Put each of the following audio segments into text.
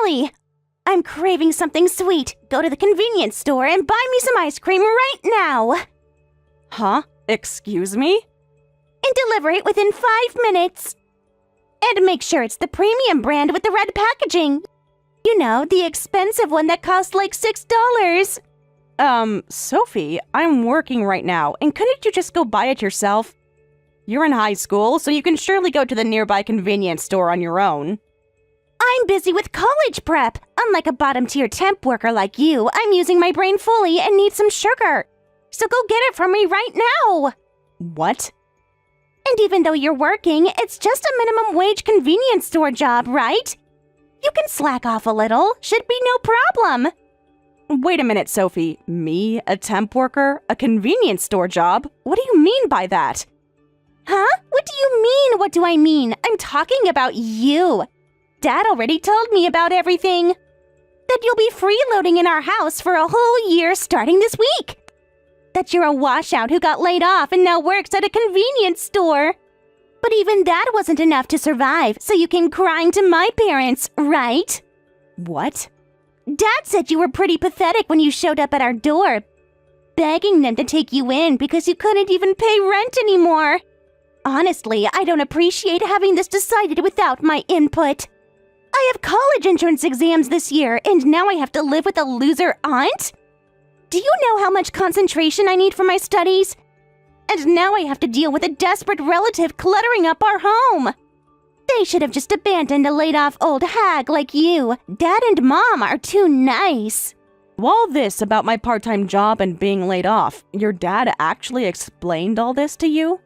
Emily! I'm craving something sweet. Go to the convenience store and buy me some ice cream right now. Huh? Excuse me? And deliver it within 5 minutes. And make sure it's the premium brand with the red packaging. You know, the expensive one that costs like $6. Sophie, I'm working right now, and couldn't you just go buy it yourself? You're in high school, so you can surely go to the nearby convenience store on your own. I'm busy with college prep. Unlike a bottom-tier temp worker like you, I'm using my brain fully and need some sugar. So go get it for me right now. What? And even though you're working, it's just a minimum wage convenience store job, right? You can slack off a little. Should be no problem. Wait a minute, Sophie. Me, a temp worker? A convenience store job? What do you mean by that? Huh? What do you mean, what do I mean? I'm talking about you. Dad already told me about everything. That you'll be freeloading in our house for a whole year starting this week. That you're a washout who got laid off and now works at a convenience store. But even that wasn't enough to survive, so you came crying to my parents, right? What? Dad said you were pretty pathetic when you showed up at our door, begging them to take you in because you couldn't even pay rent anymore. Honestly, I don't appreciate having this decided without my input. I have college entrance exams this year, and now I have to live with a loser aunt? Do you know how much concentration I need for my studies? And now I have to deal with a desperate relative cluttering up our home. They should have just abandoned a laid-off old hag like you. Dad and Mom are too nice. All this about my part-time job and being laid off, your dad actually explained all this to you?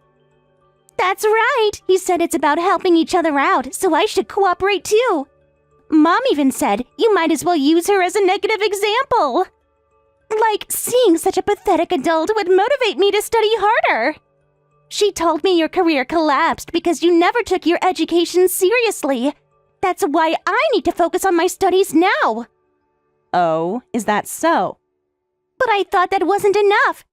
That's right. He said it's about helping each other out, so I should cooperate too. Mom even said you might as well use her as a negative example. Like, seeing such a pathetic adult would motivate me to study harder. She told me your career collapsed because you never took your education seriously. That's why I need to focus on my studies now. Oh, is that so? But I thought that wasn't enough.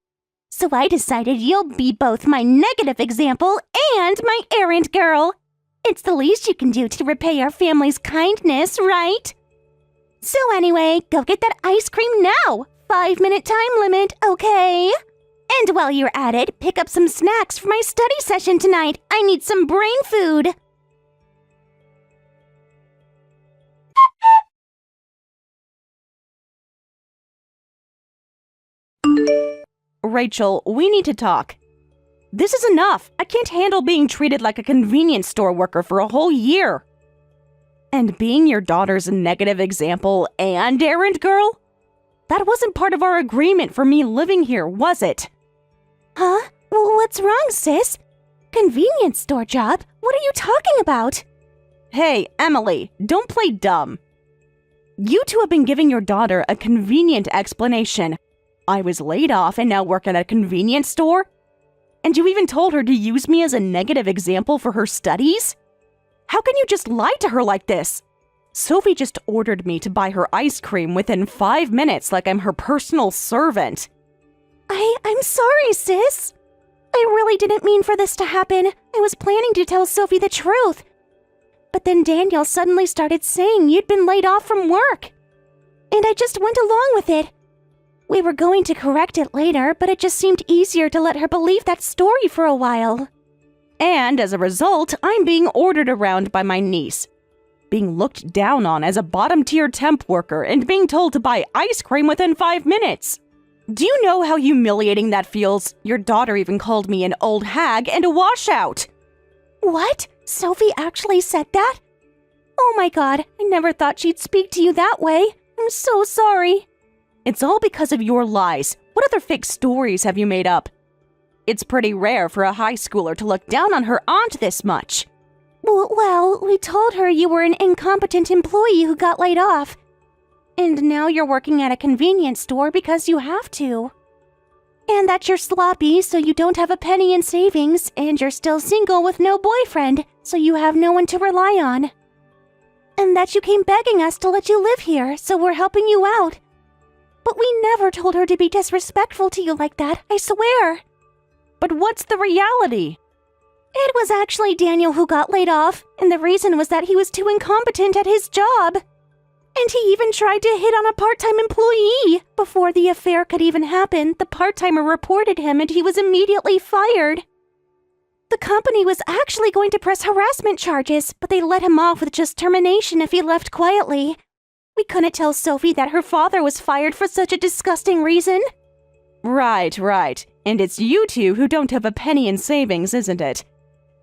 So I decided you'll be both my negative example and my errand girl. It's the least you can do to repay our family's kindness, right? So anyway, go get that ice cream now. 5-minute time limit, okay? And while you're at it, pick up some snacks for my study session tonight. I need some brain food. Rachel, we need to talk. This is enough. I can't handle being treated like a convenience store worker for a whole year. And being your daughter's negative example and errand girl? That wasn't part of our agreement for me living here, was it? Huh? What's wrong, sis? Convenience store job? What are you talking about? Hey, Emily, don't play dumb. You two have been giving your daughter a convenient explanation. I was laid off and now work at a convenience store? And you even told her to use me as a negative example for her studies? How can you just lie to her like this? Sophie just ordered me to buy her ice cream within 5 minutes like I'm her personal servant. I'm sorry, sis. I really didn't mean for this to happen. I was planning to tell Sophie the truth. But then Daniel suddenly started saying you'd been laid off from work. And I just went along with it. We were going to correct it later, but it just seemed easier to let her believe that story for a while. And as a result, I'm being ordered around by my niece. Being looked down on as a bottom-tier temp worker and being told to buy ice cream within 5 minutes. Do you know how humiliating that feels? Your daughter even called me an old hag and a washout. What? Sophie actually said that? Oh my god, I never thought she'd speak to you that way. I'm so sorry. It's all because of your lies. What other fake stories have you made up? It's pretty rare for a high schooler to look down on her aunt this much. Well, we told her you were an incompetent employee who got laid off. And now you're working at a convenience store because you have to. And that you're sloppy so you don't have a penny in savings, and you're still single with no boyfriend, so you have no one to rely on. And that you came begging us to let you live here, so we're helping you out. But we never told her to be disrespectful to you like that, I swear. But what's the reality? It was actually Daniel who got laid off, and the reason was that he was too incompetent at his job. And he even tried to hit on a part-time employee. Before the affair could even happen, the part-timer reported him and he was immediately fired. The company was actually going to press harassment charges, but they let him off with just termination if he left quietly. We couldn't tell Sophie that her father was fired for such a disgusting reason. Right. And it's you two who don't have a penny in savings, isn't it?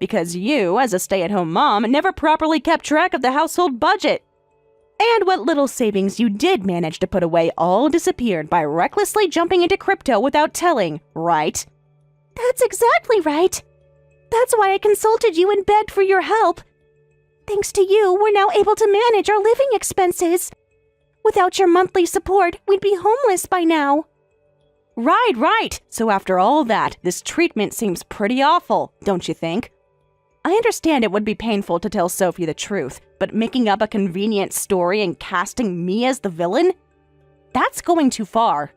Because you, as a stay-at-home mom, never properly kept track of the household budget. And what little savings you did manage to put away all disappeared by recklessly jumping into crypto without telling, right? That's exactly right. That's why I consulted you and begged for your help. Thanks to you, we're now able to manage our living expenses. Without your monthly support, we'd be homeless by now. Right. So after all that, this treatment seems pretty awful, don't you think? I understand it would be painful to tell Sophie the truth, but making up a convenient story and casting me as the villain? That's going too far.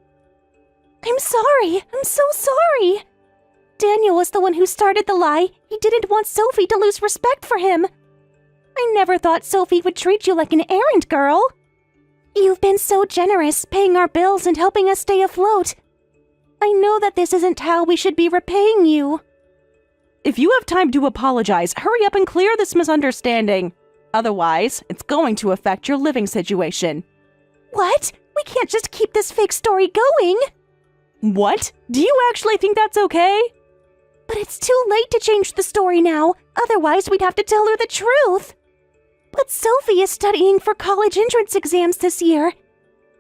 I'm sorry. I'm so sorry. Daniel was the one who started the lie. He didn't want Sophie to lose respect for him. I never thought Sophie would treat you like an errand girl. You've been so generous, paying our bills and helping us stay afloat. I know that this isn't how we should be repaying you. If you have time to apologize, hurry up and clear this misunderstanding. Otherwise, it's going to affect your living situation. What? We can't just keep this fake story going. What? Do you actually think that's okay? But it's too late to change the story now. Otherwise, we'd have to tell her the truth. But Sophie is studying for college entrance exams this year.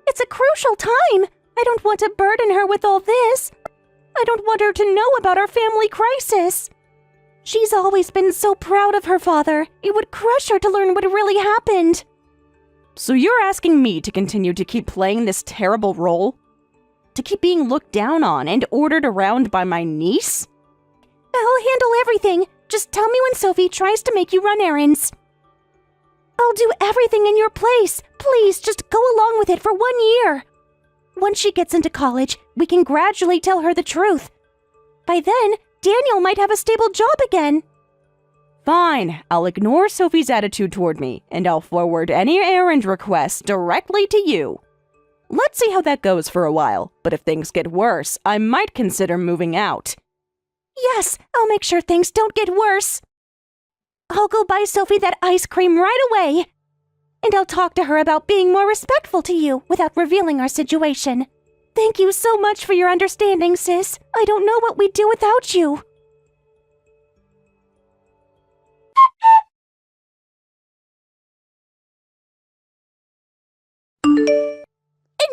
It's a crucial time. I don't want to burden her with all this. I don't want her to know about our family crisis. She's always been so proud of her father. It would crush her to learn what really happened. So you're asking me to continue to keep playing this terrible role? To keep being looked down on and ordered around by my niece? I'll handle everything. Just tell me when Sophie tries to make you run errands. I'll do everything in your place. Please, just go along with it for 1 year. Once she gets into college, we can gradually tell her the truth. By then, Daniel might have a stable job again. Fine, I'll ignore Sophie's attitude toward me, and I'll forward any errand requests directly to you. Let's see how that goes for a while, but if things get worse, I might consider moving out. Yes, I'll make sure things don't get worse. I'll go buy Sophie that ice cream right away. And I'll talk to her about being more respectful to you without revealing our situation. Thank you so much for your understanding, sis. I don't know what we'd do without you.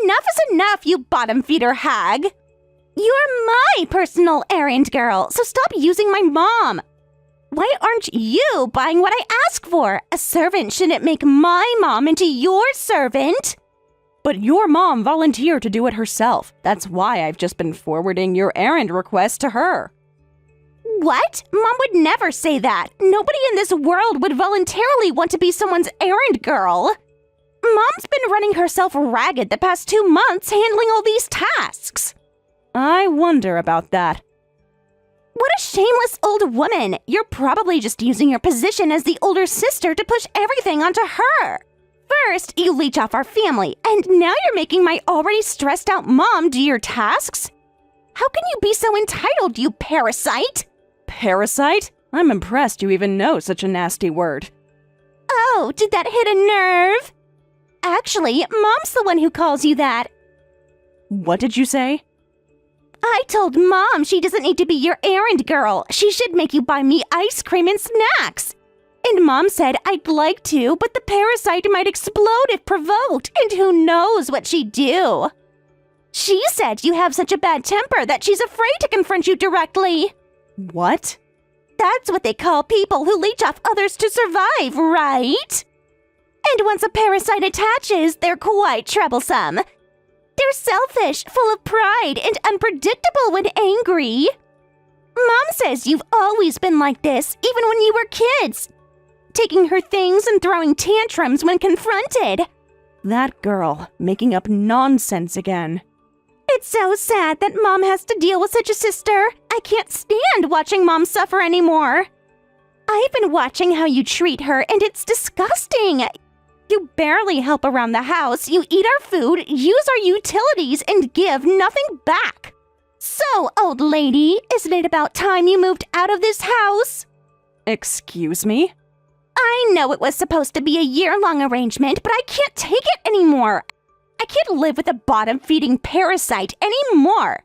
Enough is enough, you bottom-feeder hag. You're my personal errand girl, so stop using my mom. Why aren't you buying what I ask for? A servant shouldn't make my mom into your servant. But your mom volunteered to do it herself. That's why I've just been forwarding your errand request to her. What? Mom would never say that. Nobody in this world would voluntarily want to be someone's errand girl. Mom's been running herself ragged the past 2 months handling all these tasks. I wonder about that. What a shameless old woman! You're probably just using your position as the older sister to push everything onto her. First, you leech off our family, and now you're making my already stressed out mom do your tasks? How can you be so entitled, you parasite? Parasite? I'm impressed you even know such a nasty word. Oh, did that hit a nerve? Actually, Mom's the one who calls you that. What did you say? I told Mom she doesn't need to be your errand girl. She should make you buy me ice cream and snacks. And Mom said I'd like to, but the parasite might explode if provoked, and who knows what she'd do. She said you have such a bad temper that she's afraid to confront you directly. What? That's what they call people who leech off others to survive, right? And once a parasite attaches, they're quite troublesome. They're selfish, full of pride, and unpredictable when angry. Mom says you've always been like this, even when you were kids. Taking her things and throwing tantrums when confronted. That girl, making up nonsense again. It's so sad that Mom has to deal with such a sister. I can't stand watching Mom suffer anymore. I've been watching how you treat her, and it's disgusting. You barely help around the house, you eat our food, use our utilities, and give nothing back. So, old lady, isn't it about time you moved out of this house? Excuse me? I know it was supposed to be a year-long arrangement, but I can't take it anymore. I can't live with a bottom-feeding parasite anymore.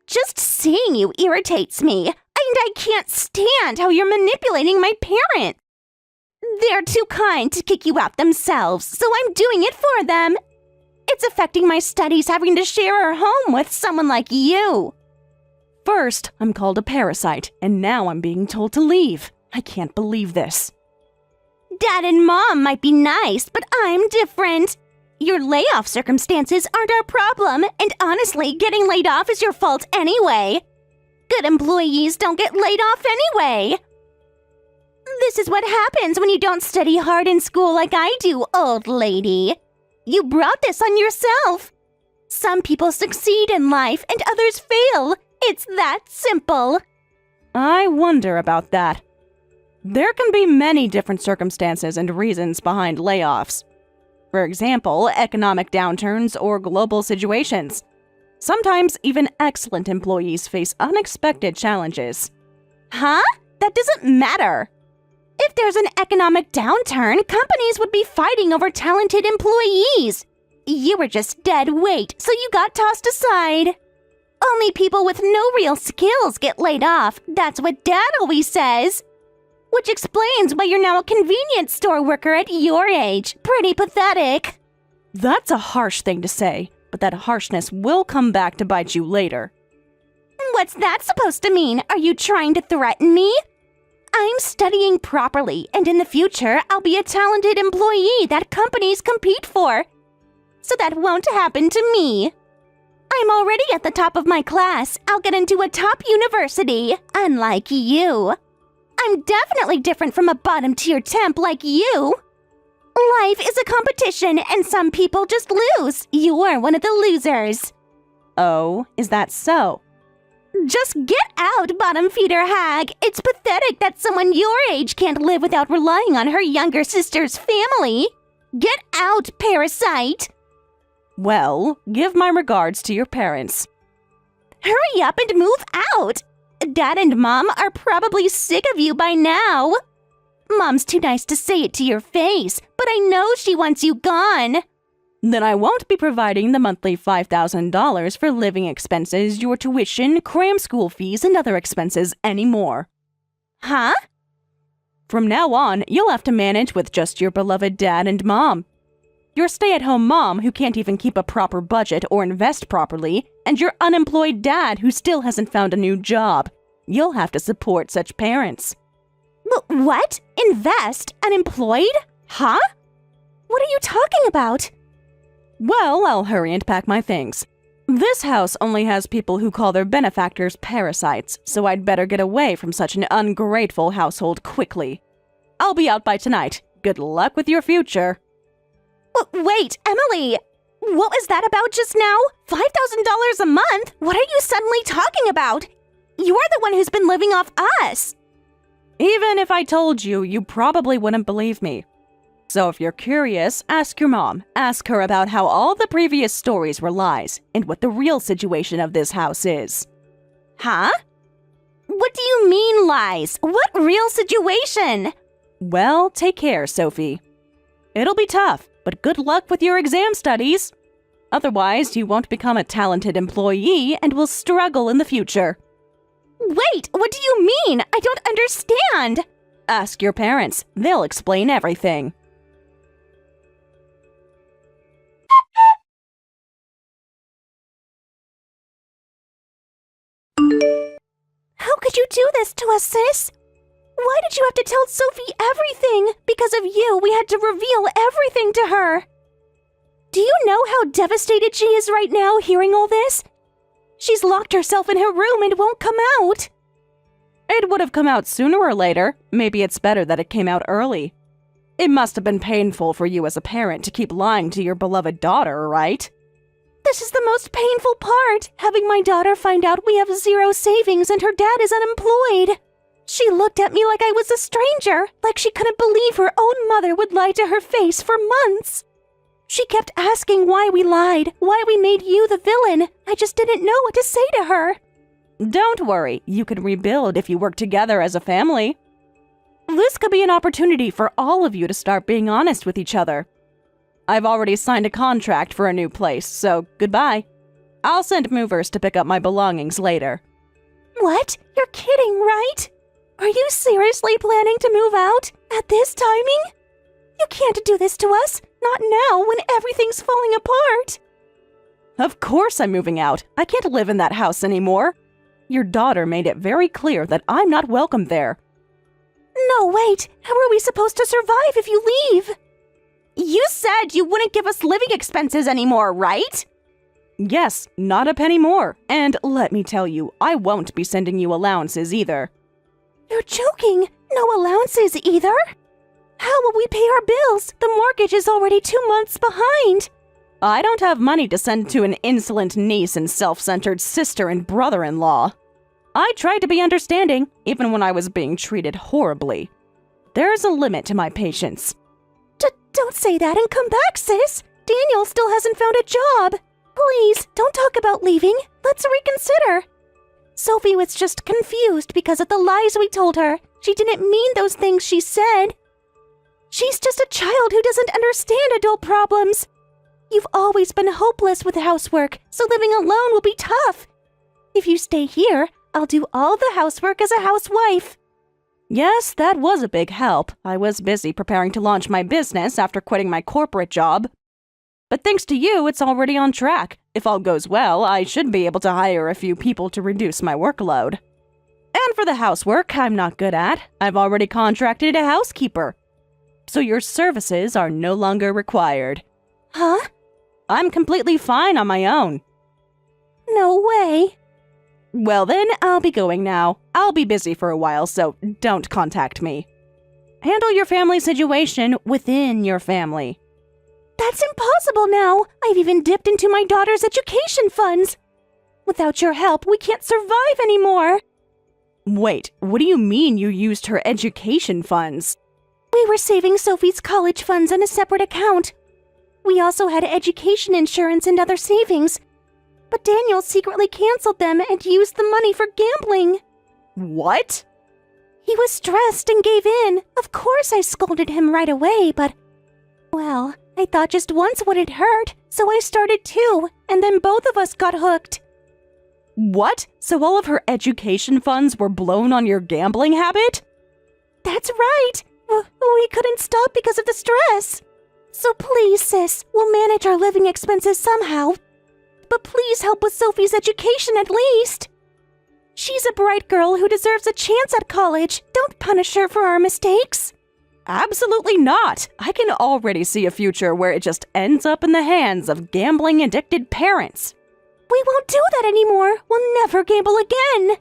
Just seeing you irritates me, and I can't stand how you're manipulating my parents. They're too kind to kick you out themselves, so I'm doing it for them. It's affecting my studies having to share a home with someone like you. First, I'm called a parasite, and now I'm being told to leave. I can't believe this. Dad and Mom might be nice, but I'm different. Your layoff circumstances aren't our problem, and honestly, getting laid off is your fault anyway. Good employees don't get laid off anyway. This is what happens when you don't study hard in school like I do, old lady. You brought this on yourself. Some people succeed in life and others fail. It's that simple. I wonder about that. There can be many different circumstances and reasons behind layoffs. For example, economic downturns or global situations. Sometimes even excellent employees face unexpected challenges. Huh? That doesn't matter. If there's an economic downturn, companies would be fighting over talented employees. You were just dead weight, so you got tossed aside. Only people with no real skills get laid off. That's what Dad always says. Which explains why you're now a convenience store worker at your age. Pretty pathetic. That's a harsh thing to say, but that harshness will come back to bite you later. What's that supposed to mean? Are you trying to threaten me? I'm studying properly, and in the future, I'll be a talented employee that companies compete for. So that won't happen to me. I'm already at the top of my class. I'll get into a top university, unlike you. I'm definitely different from a bottom-tier temp like you. Life is a competition, and some people just lose. You're one of the losers. Oh, is that so? Just get out, bottom-feeder hag. It's pathetic that someone your age can't live without relying on her younger sister's family. Get out, parasite. Well, give my regards to your parents. Hurry up and move out. Dad and Mom are probably sick of you by now. Mom's too nice to say it to your face, but I know she wants you gone. Then I won't be providing the monthly $5,000 for living expenses, your tuition, cram school fees, and other expenses anymore. Huh? From now on, you'll have to manage with just your beloved Dad and Mom. Your stay-at-home mom who can't even keep a proper budget or invest properly, and your unemployed dad who still hasn't found a new job. You'll have to support such parents. What? Invest? Unemployed? Huh? What are you talking about? Well, I'll hurry and pack my things. This house only has people who call their benefactors parasites, so I'd better get away from such an ungrateful household quickly. I'll be out by tonight. Good luck with your future. Wait, Emily! What was that about just now? $5,000 a month? What are you suddenly talking about? You're the one who's been living off us. Even if I told you, you probably wouldn't believe me. So if you're curious, ask your mom. Ask her about how all the previous stories were lies and what the real situation of this house is. Huh? What do you mean lies? What real situation? Well, take care, Sophie. It'll be tough, but good luck with your exam studies. Otherwise, you won't become a talented employee and will struggle in the future. Wait, what do you mean? I don't understand. Ask your parents. They'll explain everything. How could you do this to us, sis? Why did you have to tell Sophie everything? Because of you, we had to reveal everything to her. Do you know how devastated she is right now hearing all this? She's locked herself in her room and won't come out. It would have come out sooner or later. Maybe it's better that it came out early. It must have been painful for you as a parent to keep lying to your beloved daughter, right? This is the most painful part, having my daughter find out we have zero savings and her dad is unemployed. She looked at me like I was a stranger, like she couldn't believe her own mother would lie to her face for months. She kept asking why we lied, why we made you the villain. I just didn't know what to say to her. Don't worry, you can rebuild if you work together as a family. This could be an opportunity for all of you to start being honest with each other. I've already signed a contract for a new place, so goodbye. I'll send movers to pick up my belongings later. What? You're kidding, right? Are you seriously planning to move out at this timing? You can't do this to us, not now when everything's falling apart. Of course I'm moving out. I can't live in that house anymore. Your daughter made it very clear that I'm not welcome there. No, wait. How are we supposed to survive if you leave? You said you wouldn't give us living expenses anymore, right? Yes, not a penny more. And let me tell you, I won't be sending you allowances either. You're joking. No allowances either? How will we pay our bills? The mortgage is already 2 months behind. I don't have money to send to an insolent niece and self-centered sister and brother-in-law. I tried to be understanding, even when I was being treated horribly. There's a limit to my patience. Don't say that and come back, sis. Daniel still hasn't found a job. Please, don't talk about leaving. Let's reconsider. Sophie was just confused because of the lies we told her. She didn't mean those things she said. She's just a child who doesn't understand adult problems. You've always been hopeless with housework, so living alone will be tough. If you stay here, I'll do all the housework as a housewife. Yes, that was a big help. I was busy preparing to launch my business after quitting my corporate job. But thanks to you, it's already on track. If all goes well, I should be able to hire a few people to reduce my workload. And for the housework I'm not good at, I've already contracted a housekeeper. So your services are no longer required. Huh? I'm completely fine on my own. No way. Well then, I'll be going now. I'll be busy for a while, so don't contact me. Handle your family situation within your family. That's impossible now. I've even dipped into my daughter's education funds. Without your help, we can't survive anymore. Wait, what do you mean you used her education funds? We were saving Sophie's college funds in a separate account. We also had education insurance and other savings. But Daniel secretly canceled them and used the money for gambling. What? He was stressed and gave in. Of course I scolded him right away, but... well, I thought just once wouldn't hurt, so I started too, and then both of us got hooked. What? So all of her education funds were blown on your gambling habit? That's right. We couldn't stop because of the stress. So please, sis, we'll manage our living expenses somehow. But please help with Sophie's education at least. She's a bright girl who deserves a chance at college. Don't punish her for our mistakes. Absolutely not. I can already see a future where it just ends up in the hands of gambling-addicted parents. We won't do that anymore. We'll never gamble again.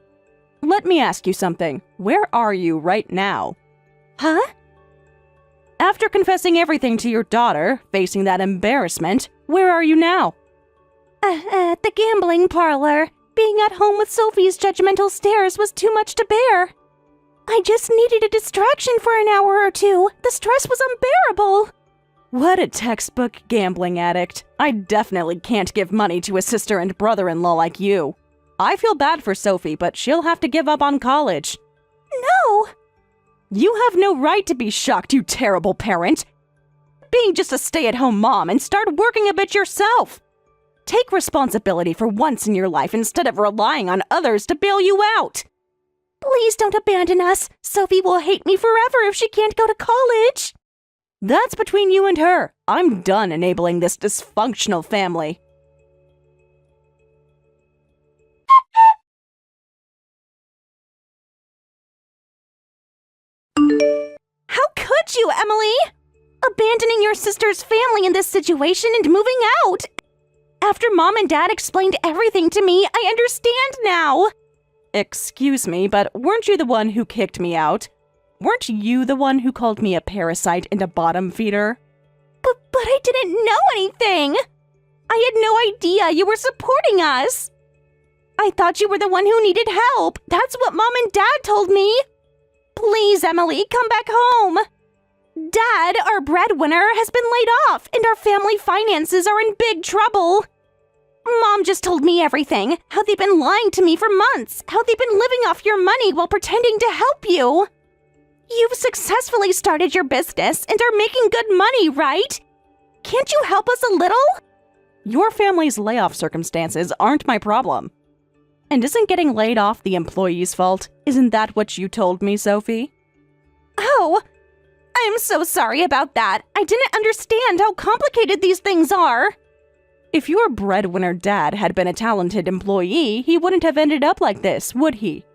Let me ask you something. Where are you right now? Huh? After confessing everything to your daughter, facing that embarrassment, where are you now? At the gambling parlor. Being at home with Sophie's judgmental stares was too much to bear. I just needed a distraction for an hour or two. The stress was unbearable. What a textbook gambling addict. I definitely can't give money to a sister and brother-in-law like you. I feel bad for Sophie, but she'll have to give up on college. No! You have no right to be shocked, you terrible parent. Being just a stay-at-home mom and start working a bit yourself. Take responsibility for once in your life instead of relying on others to bail you out. Please don't abandon us. Sophie will hate me forever if she can't go to college. That's between you and her. I'm done enabling this dysfunctional family. How could you, Emily? Abandoning your sister's family in this situation and moving out. After Mom and Dad explained everything to me, I understand now. Excuse me, but weren't you the one who kicked me out? Weren't you the one who called me a parasite and a bottom feeder? But I didn't know anything. I had no idea you were supporting us. I thought you were the one who needed help. That's what Mom and Dad told me. Please, Emily, come back home. Dad, our breadwinner, has been laid off, and our family finances are in big trouble. Mom just told me everything, how they've been lying to me for months, how they've been living off your money while pretending to help you. You've successfully started your business and are making good money, right? Can't you help us a little? Your family's layoff circumstances aren't my problem. And isn't getting laid off the employee's fault? Isn't that what you told me, Sophie? Oh, I'm so sorry about that. I didn't understand how complicated these things are. If your breadwinner dad had been a talented employee, he wouldn't have ended up like this, would he?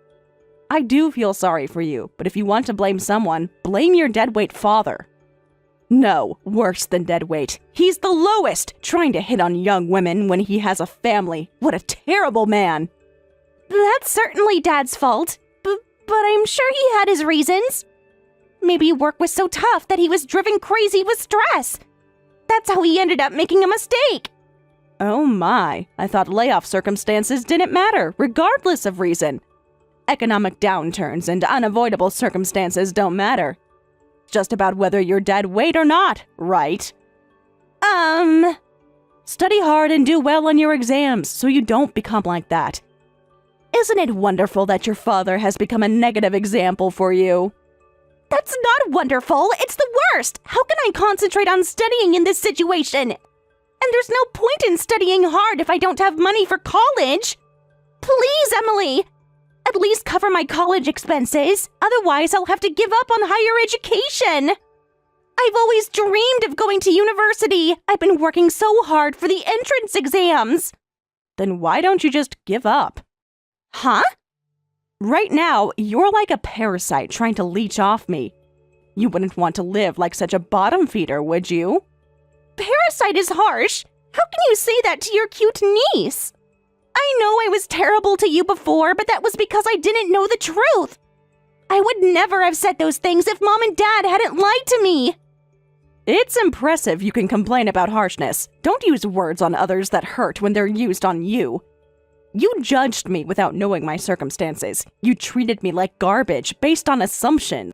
I do feel sorry for you, but if you want to blame someone, blame your deadweight father. No, worse than deadweight. He's the lowest, trying to hit on young women when he has a family. What a terrible man. That's certainly Dad's fault, but I'm sure he had his reasons. Maybe work was so tough that he was driven crazy with stress. That's how he ended up making a mistake. Oh my, I thought layoff circumstances didn't matter, regardless of reason. Economic downturns and unavoidable circumstances don't matter. It's just about whether you're dead weight or not, right? Study hard and do well on your exams so you don't become like that. Isn't it wonderful that your father has become a negative example for you? That's not wonderful, it's the worst. How can I concentrate on studying in this situation? And there's no point in studying hard if I don't have money for college. Please, Emily, at least cover my college expenses. Otherwise, I'll have to give up on higher education. I've always dreamed of going to university. I've been working so hard for the entrance exams. Then why don't you just give up? Huh? Right now, you're like a parasite trying to leech off me. You wouldn't want to live like such a bottom feeder, would you? Parasite is harsh. How can you say that to your cute niece? I know I was terrible to you before, but that was because I didn't know the truth. I would never have said those things if Mom and Dad hadn't lied to me. It's impressive you can complain about harshness. Don't use words on others that hurt when they're used on you. You judged me without knowing my circumstances. You treated me like garbage based on assumption.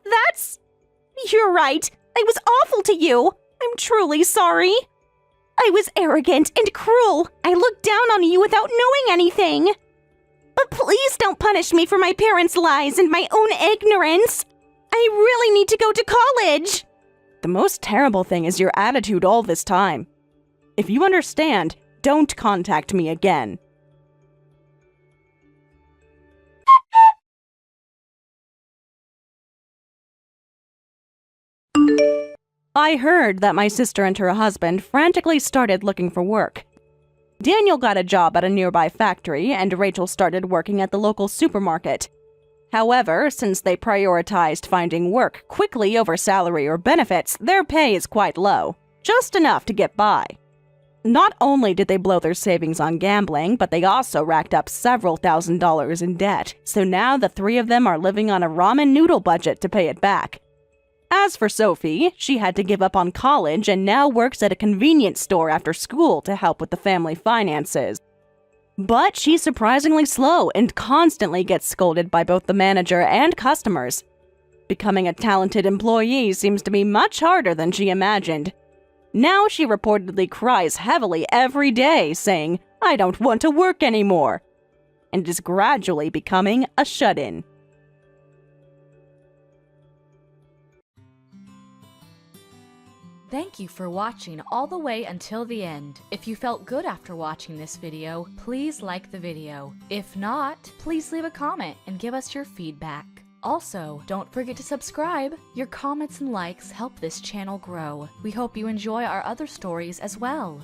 That's... You're right. I was awful to you. I'm truly sorry. I was arrogant and cruel. I looked down on you without knowing anything. But please don't punish me for my parents' lies and my own ignorance. I really need to go to college. The most terrible thing is your attitude all this time. If you understand, don't contact me again. I heard that my sister and her husband frantically started looking for work. Daniel got a job at a nearby factory, and Rachel started working at the local supermarket. However, since they prioritized finding work quickly over salary or benefits, their pay is quite low, just enough to get by. Not only did they blow their savings on gambling, but they also racked up several $1,000s in debt, so now the three of them are living on a ramen noodle budget to pay it back. As for Sophie, she had to give up on college and now works at a convenience store after school to help with the family finances. But she's surprisingly slow and constantly gets scolded by both the manager and customers. Becoming a talented employee seems to be much harder than she imagined. Now she reportedly cries heavily every day, saying, "I don't want to work anymore," and is gradually becoming a shut-in. Thank you for watching all the way until the end. If you felt good after watching this video, please like the video. If not, please leave a comment and give us your feedback. Also, don't forget to subscribe. Your comments and likes help this channel grow. We hope you enjoy our other stories as well.